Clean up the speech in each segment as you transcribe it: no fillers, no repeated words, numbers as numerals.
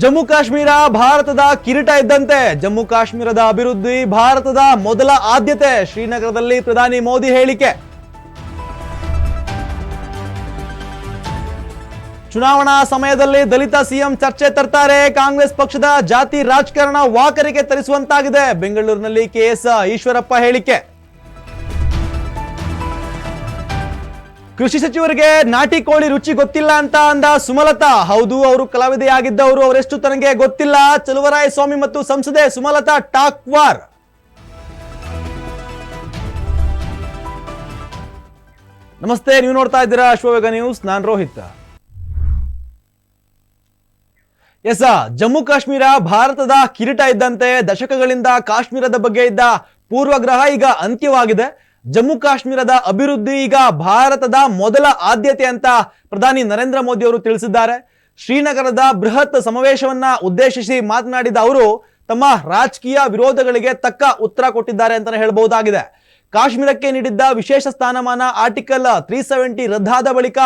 ಜಮ್ಮು ಕಾಶ್ಮೀರ ಭಾರತದ ಕಿರೀಟ ಇದ್ದಂತೆ. ಜಮ್ಮು ಕಾಶ್ಮೀರದ ಅಭಿವೃದ್ಧಿ ಭಾರತದ ಮೊದಲ ಆದ್ಯತೆ. ಶ್ರೀನಗರದಲ್ಲಿ ಪ್ರಧಾನಿ ಮೋದಿ ಹೇಳಿಕೆ. ಚುನಾವಣಾ ಸಮಯದಲ್ಲಿ ದಲಿತ ಸಿಎಂ ಚರ್ಚೆ ತರ್ತಾರೆ. ಕಾಂಗ್ರೆಸ್ ಪಕ್ಷದ ಜಾತಿ ರಾಜಕಾರಣ ವಾಕರಿಕೆ ತರಿಸುವಂತಾಗಿದೆ. ಬೆಂಗಳೂರಿನಲ್ಲಿ ಕೆಎಸ್ ಈಶ್ವರಪ್ಪ ಹೇಳಿಕೆ. ಕೃಷಿ ಸಚಿವರಿಗೆ ನಾಟಿ ಕೋಳಿ ರುಚಿ ಗೊತ್ತಿಲ್ಲ ಅಂತ ಅಂದ ಸುಮಲತಾ. ಹೌದು, ಅವರು ಕಲಾವಿದೆಯಾಗಿದ್ದವರು, ಅವರೆಷ್ಟು ತನಗೆ ಗೊತ್ತಿಲ್ಲ. ಚಲುವರಾಯಸ್ವಾಮಿ ಮತ್ತು ಸಂಸದೆ ಸುಮಲತಾ ಟಾಕ್ ವಾರ್. ನಮಸ್ತೆ, ನೀವು ನೋಡ್ತಾ ಇದ್ದೀರಾ ಅಶ್ವವೇಗ ನ್ಯೂಸ್. ನಾನು ರೋಹಿತ್. ಜಮ್ಮು ಕಾಶ್ಮೀರ ಭಾರತದ ಕಿರೀಟ ಇದ್ದಂತೆ. ದಶಕಗಳಿಂದ ಕಾಶ್ಮೀರದ ಬಗ್ಗೆ ಇದ್ದ ಪೂರ್ವಗ್ರಹ ಈಗ ಅಂತ್ಯವಾಗಿದೆ. ಜಮ್ಮು ಕಾಶ್ಮೀರದ ಅಭಿವೃದ್ಧಿ ಈಗ ಭಾರತದ ಮೊದಲ ಆದ್ಯತೆ ಅಂತ ಪ್ರಧಾನಿ ನರೇಂದ್ರ ಮೋದಿ ಅವರು ತಿಳಿಸಿದ್ದಾರೆ. ಶ್ರೀನಗರದ ಬೃಹತ್ ಸಮಾವೇಶವನ್ನ ಉದ್ದೇಶಿಸಿ ಮಾತನಾಡಿದ ಅವರು ತಮ್ಮ ರಾಜಕೀಯ ವಿರೋಧಗಳಿಗೆ ತಕ್ಕ ಉತ್ತರ ಕೊಟ್ಟಿದ್ದಾರೆ ಅಂತಾನೆ ಹೇಳಬಹುದಾಗಿದೆ. ಕಾಶ್ಮೀರಕ್ಕೆ ನೀಡಿದ್ದ ವಿಶೇಷ ಸ್ಥಾನಮಾನ ಆರ್ಟಿಕಲ್ 370 ರದ್ದಾದ ಬಳಿಕ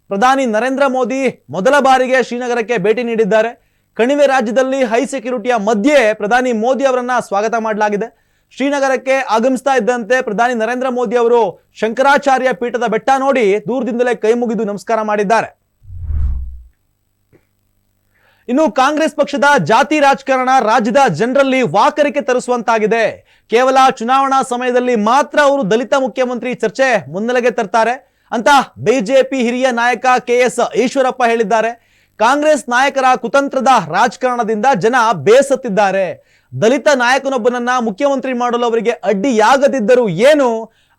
ಪ್ರಧಾನಿ ನರೇಂದ್ರ ಮೋದಿ ಮೊದಲ ಬಾರಿಗೆ ಶ್ರೀನಗರಕ್ಕೆ ಭೇಟಿ ನೀಡಿದ್ದಾರೆ. ಕಣಿವೆ ರಾಜ್ಯದಲ್ಲಿ ಹೈ ಸೆಕ್ಯೂರಿಟಿಯ ಮಧ್ಯೆ ಪ್ರಧಾನಿ ಮೋದಿ ಅವರನ್ನ ಸ್ವಾಗತ ಮಾಡಲಾಗಿದೆ. ಶ್ರೀನಗರಕ್ಕೆ ಆಗಮಿಸ್ತಾ ಇದ್ದಂತೆ ಪ್ರಧಾನಿ ನರೇಂದ್ರ ಮೋದಿ ಅವರು ಶಂಕರಾಚಾರ್ಯ ಪೀಠದ ಬೆಟ್ಟ ನೋಡಿ ದೂರದಿಂದಲೇ ಕೈ ಮುಗಿದು ನಮಸ್ಕಾರ ಮಾಡಿದ್ದಾರೆ. ಇನ್ನು ಕಾಂಗ್ರೆಸ್ ಪಕ್ಷದ ಜಾತಿ ರಾಜಕಾರಣ ರಾಜ್ಯದ ಜನರಲ್ಲಿ ವಾಕರಿಕೆ ತರಿಸುವಂತಾಗಿದೆ. ಕೇವಲ ಚುನಾವಣಾ ಸಮಯದಲ್ಲಿ ಮಾತ್ರ ಅವರು ದಲಿತ ಮುಖ್ಯಮಂತ್ರಿ ಚರ್ಚೆ ಮುನ್ನೆಲೆಗೆ ತರ್ತಾರೆ ಅಂತ ಬಿಜೆಪಿ ಹಿರಿಯ ನಾಯಕ ಕೆಎಸ್ ಈಶ್ವರಪ್ಪ ಹೇಳಿದ್ದಾರೆ. ಕಾಂಗ್ರೆಸ್ ನಾಯಕರ ಕುತಂತ್ರದ ರಾಜಕಾರಣದಿಂದ ಜನ ಬೇಸತ್ತಿದ್ದಾರೆ. ದಲಿತ ನಾಯಕನೊಬ್ಬನನ್ನ ಮುಖ್ಯಮಂತ್ರಿ ಮಾಡಲು ಅವರಿಗೆ ಅಡ್ಡಿಯಾಗದಿದ್ದರೂ ಏನು,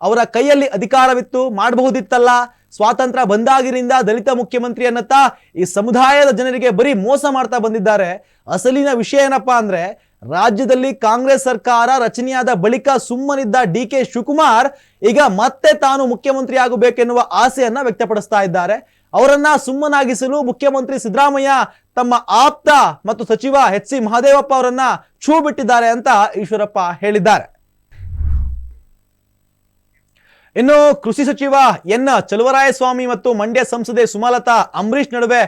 ಅವರ ಕೈಯಲ್ಲಿ ಅಧಿಕಾರವಿತ್ತು, ಮಾಡಬಹುದಿತ್ತಲ್ಲ. ಸ್ವಾತಂತ್ರ್ಯ ಬಂದಾಗಿನಿಂದ ದಲಿತ ಮುಖ್ಯಮಂತ್ರಿ ಅನ್ನತ್ತಾ ಈ ಸಮುದಾಯದ ಜನರಿಗೆ ಬರೀ ಮೋಸ ಮಾಡ್ತಾ ಬಂದಿದ್ದಾರೆ. ಅಸಲಿನ ವಿಷಯ ಏನಪ್ಪಾ ಅಂದ್ರೆ, ರಾಜ್ಯದಲ್ಲಿ ಕಾಂಗ್ರೆಸ್ ಸರ್ಕಾರ ರಚನೆಯಾದ ಬಳಿಕ ಸುಮ್ಮನಿದ್ದ ಡಿ.ಕೆ. ಶಿವಕುಮಾರ್ ಈಗ ಮತ್ತೆ ತಾನು ಮುಖ್ಯಮಂತ್ರಿ ಆಗಬೇಕೆನ್ನುವ ಆಸೆಯನ್ನ ವ್ಯಕ್ತಪಡಿಸ್ತಾ ಇದ್ದಾರೆ. ಅವರನ್ನ ಸುಮ್ಮನಾಗಿಸಲು ಮುಖ್ಯಮಂತ್ರಿ ಸಿದ್ದರಾಮಯ್ಯ ತಮ್ಮ ಆಪ್ತ ಮತ್ತು ಸಚಿವ ಎಚ್.ಸಿ. ಮಹದೇವಪ್ಪ ಅವರನ್ನ ಛೂ ಬಿಟ್ಟಿದ್ದಾರೆ ಅಂತ ಈಶ್ವರಪ್ಪ ಹೇಳಿದ್ದಾರೆ. ಇನ್ನು ಕೃಷಿ ಸಚಿವ ಎನ್ ಚಲುವರಾಯಸ್ವಾಮಿ ಮತ್ತು ಮಂಡ್ಯ ಸಂಸದೆ ಸುಮಲತಾ ಅಂಬರೀಶ್ ನಡುವೆ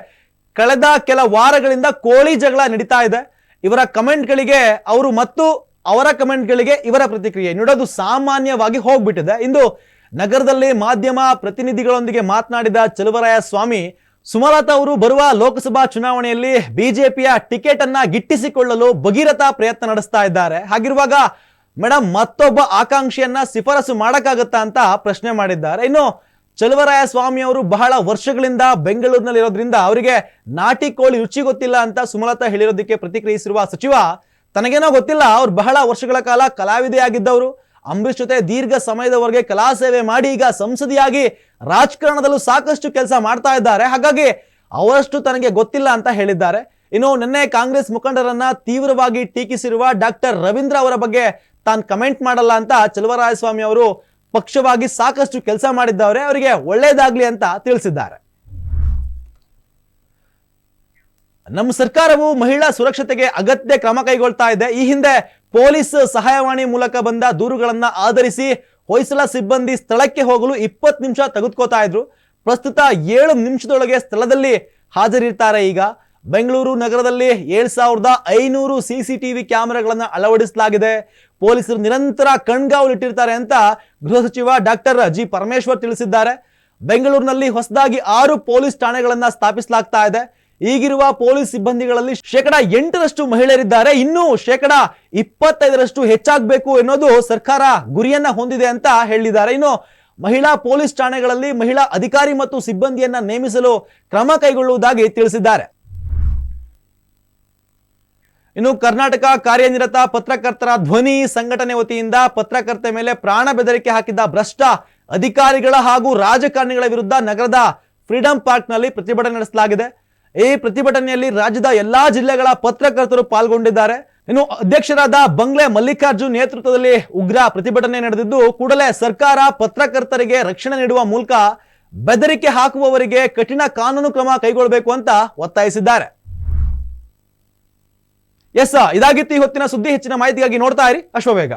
ಕಳೆದ ಕೆಲ ವಾರಗಳಿಂದ ಕೋಳಿ ಜಗಳ ನಡೀತಾ ಇದೆ. ಇವರ ಕಮೆಂಟ್ಗಳಿಗೆ ಅವರು ಮತ್ತು ಅವರ ಕಮೆಂಟ್ಗಳಿಗೆ ಇವರ ಪ್ರತಿಕ್ರಿಯೆ ನೀಡೋದು ಸಾಮಾನ್ಯವಾಗಿ ಹೋಗ್ಬಿಟ್ಟಿದೆ. ಇಂದು ನಗರದಲ್ಲಿ ಮಾಧ್ಯಮ ಪ್ರತಿನಿಧಿಗಳೊಂದಿಗೆ ಮಾತನಾಡಿದ ಚಲುವರಾಯಸ್ವಾಮಿ, ಸುಮಲತಾ ಅವರು ಬರುವ ಲೋಕಸಭಾ ಚುನಾವಣೆಯಲ್ಲಿ ಬಿಜೆಪಿಯ ಟಿಕೆಟ್ ಅನ್ನ ಗಿಟ್ಟಿಸಿಕೊಳ್ಳಲು ಭಗೀರಥ ಪ್ರಯತ್ನ ನಡೆಸ್ತಾ ಇದ್ದಾರೆ. ಹಾಗಿರುವಾಗ ಮೇಡಮ್ ಮತ್ತೊಬ್ಬ ಆಕಾಂಕ್ಷಿಯನ್ನ ಶಿಫಾರಸು ಮಾಡಕ್ಕಾಗತ್ತಾ ಅಂತ ಪ್ರಶ್ನೆ ಮಾಡಿದ್ದಾರೆ. ಇನ್ನು ಚಲುವರಾಯಸ್ವಾಮಿ ಅವರು ಬಹಳ ವರ್ಷಗಳಿಂದ ಬೆಂಗಳೂರಿನಲ್ಲಿ ಇರೋದ್ರಿಂದ ಅವರಿಗೆ ನಾಟಿ ಕೋಳಿ ರುಚಿ ಗೊತ್ತಿಲ್ಲ ಅಂತ ಸುಮಲತಾ ಹೇಳಿರೋದಕ್ಕೆ ಪ್ರತಿಕ್ರಿಯಿಸಿರುವ ಸಚಿವ, ತನಗೇನೋ ಗೊತ್ತಿಲ್ಲ, ಅವ್ರು ಬಹಳ ವರ್ಷಗಳ ಕಾಲ ಕಲಾವಿದೆಯಾಗಿದ್ದವರು, ಅಂಬರೀಶ್ ಜೊತೆ ದೀರ್ಘ ಸಮಯದವರೆಗೆ ಕಲಾ ಸೇವೆ ಮಾಡಿ ಈಗ ಸಂಸದಿಯಾಗಿ ರಾಜಕಾರಣದಲ್ಲೂ ಸಾಕಷ್ಟು ಕೆಲಸ ಮಾಡ್ತಾ ಇದ್ದಾರೆ. ಹಾಗಾಗಿ ಅವರಷ್ಟು ತನಗೆ ಗೊತ್ತಿಲ್ಲ ಅಂತ ಹೇಳಿದ್ದಾರೆ. ಇನ್ನು ನಿನ್ನೆ ಕಾಂಗ್ರೆಸ್ ಮುಖಂಡರನ್ನ ತೀವ್ರವಾಗಿ ಟೀಕಿಸಿರುವ ಡಾಕ್ಟರ್ ರವೀಂದ್ರ ಅವರ ಬಗ್ಗೆ ತಾನು ಕಮೆಂಟ್ ಮಾಡಲ್ಲ ಅಂತ ಚಲುವರಾಯಸ್ವಾಮಿ ಅವರು ಪಕ್ಷವಾಗಿ ಸಾಕಷ್ಟು ಕೆಲಸ ಮಾಡಿದ್ದವರೇ, ಅವರಿಗೆ ಒಳ್ಳೇದಾಗ್ಲಿ ಅಂತ ತಿಳಿಸಿದ್ದಾರೆ. ನಮ್ಮ ಸರ್ಕಾರವು ಮಹಿಳಾ ಸುರಕ್ಷತೆಗೆ ಅಗತ್ಯ ಕ್ರಮ ಕೈಗೊಳ್ತಾ ಇದೆ. ಈ ಹಿಂದೆ ಪೊಲೀಸ್ ಸಹಾಯವಾಣಿ ಮೂಲಕ ಬಂದ ದೂರುಗಳನ್ನ ಆಧರಿಸಿ ಹೊಯ್ಸಳ ಸಿಬ್ಬಂದಿ ಸ್ಥಳಕ್ಕೆ ಹೋಗಲು 20 ನಿಮಿಷ ತೆಗೆದುಕೋತಾ ಇದ್ರು. ಪ್ರಸ್ತುತ 7 ನಿಮಿಷದೊಳಗೆ ಸ್ಥಳದಲ್ಲಿ ಹಾಜರಿರ್ತಾರೆ. ಈಗ ಬೆಂಗಳೂರು ನಗರದಲ್ಲಿ 7500 CCTV ಕ್ಯಾಮೆರಾಗಳನ್ನ ಅಳವಡಿಸಲಾಗಿದೆ. ಪೊಲೀಸರು ನಿರಂತರ ಕಣ್ಗಾವಲಿಟ್ಟಿರ್ತಾರೆ ಅಂತ ಗೃಹ ಸಚಿವ ಡಾಕ್ಟರ್ ಜಿ ಪರಮೇಶ್ವರ್ ತಿಳಿಸಿದ್ದಾರೆ. ಬೆಂಗಳೂರಿನಲ್ಲಿ ಹೊಸದಾಗಿ 6 ಪೊಲೀಸ್ ಠಾಣೆಗಳನ್ನ ಸ್ಥಾಪಿಸಲಾಗ್ತಾ ಇದೆ. ಈಗಿರುವ ಪೊಲೀಸ್ ಸಿಬ್ಬಂದಿಗಳಲ್ಲಿ 8% ಮಹಿಳೆಯರಿದ್ದಾರೆ. ಇನ್ನು 25% ಹೆಚ್ಚಾಗಬೇಕು ಎನ್ನುವುದು ಸರ್ಕಾರ ಗುರಿಯನ್ನ ಹೊಂದಿದೆ ಅಂತ ಹೇಳಿದ್ದಾರೆ. ಇನ್ನು ಮಹಿಳಾ ಪೊಲೀಸ್ ಠಾಣೆಗಳಲ್ಲಿ ಮಹಿಳಾ ಅಧಿಕಾರಿ ಮತ್ತು ಸಿಬ್ಬಂದಿಯನ್ನ ನೇಮಿಸಲು ಕ್ರಮ ಕೈಗೊಳ್ಳುವುದಾಗಿ ತಿಳಿಸಿದ್ದಾರೆ. ಇನ್ನು ಕರ್ನಾಟಕ ಕಾರ್ಯನಿರತ ಪತ್ರಕರ್ತರ ಧ್ವನಿ ಸಂಘಟನೆ ವತಿಯಿಂದ ಪತ್ರಕರ್ತೆ ಮೇಲೆ ಪ್ರಾಣ ಬೆದರಿಕೆ ಹಾಕಿದ್ದ ಭ್ರಷ್ಟ ಅಧಿಕಾರಿಗಳ ಹಾಗೂ ರಾಜಕಾರಣಿಗಳ ವಿರುದ್ಧ ನಗರದ ಫ್ರೀಡಂ ಪಾರ್ಕ್ ನಲ್ಲಿ ಪ್ರತಿಭಟನೆ ನಡೆಸಲಾಗಿದೆ. ಈ ಪ್ರತಿಭಟನೆಯಲ್ಲಿ ರಾಜ್ಯದ ಎಲ್ಲಾ ಜಿಲ್ಲೆಗಳ ಪತ್ರಕರ್ತರು ಪಾಲ್ಗೊಂಡಿದ್ದಾರೆ. ಇನ್ನು ಅಧ್ಯಕ್ಷರಾದ ಬಂಗ್ಲೆ ಮಲ್ಲಿಕಾರ್ಜುನ್ ನೇತೃತ್ವದಲ್ಲಿ ಉಗ್ರ ಪ್ರತಿಭಟನೆ ನಡೆದಿದ್ದು, ಕೂಡಲೇ ಸರ್ಕಾರ ಪತ್ರಕರ್ತರಿಗೆ ರಕ್ಷಣೆ ನೀಡುವ ಮೂಲಕ ಬೆದರಿಕೆ ಹಾಕುವವರಿಗೆ ಕಠಿಣ ಕಾನೂನು ಕ್ರಮ ಕೈಗೊಳ್ಳಬೇಕು ಅಂತ ಒತ್ತಾಯಿಸಿದ್ದಾರೆ. ಇದಾಗಿತ್ತು ಈ ಹೊತ್ತಿನ ಸುದ್ದಿ. ಹೆಚ್ಚಿನ ಮಾಹಿತಿಗಾಗಿ ನೋಡ್ತಾ ಇರಿ ಅಶ್ವವೇಗ.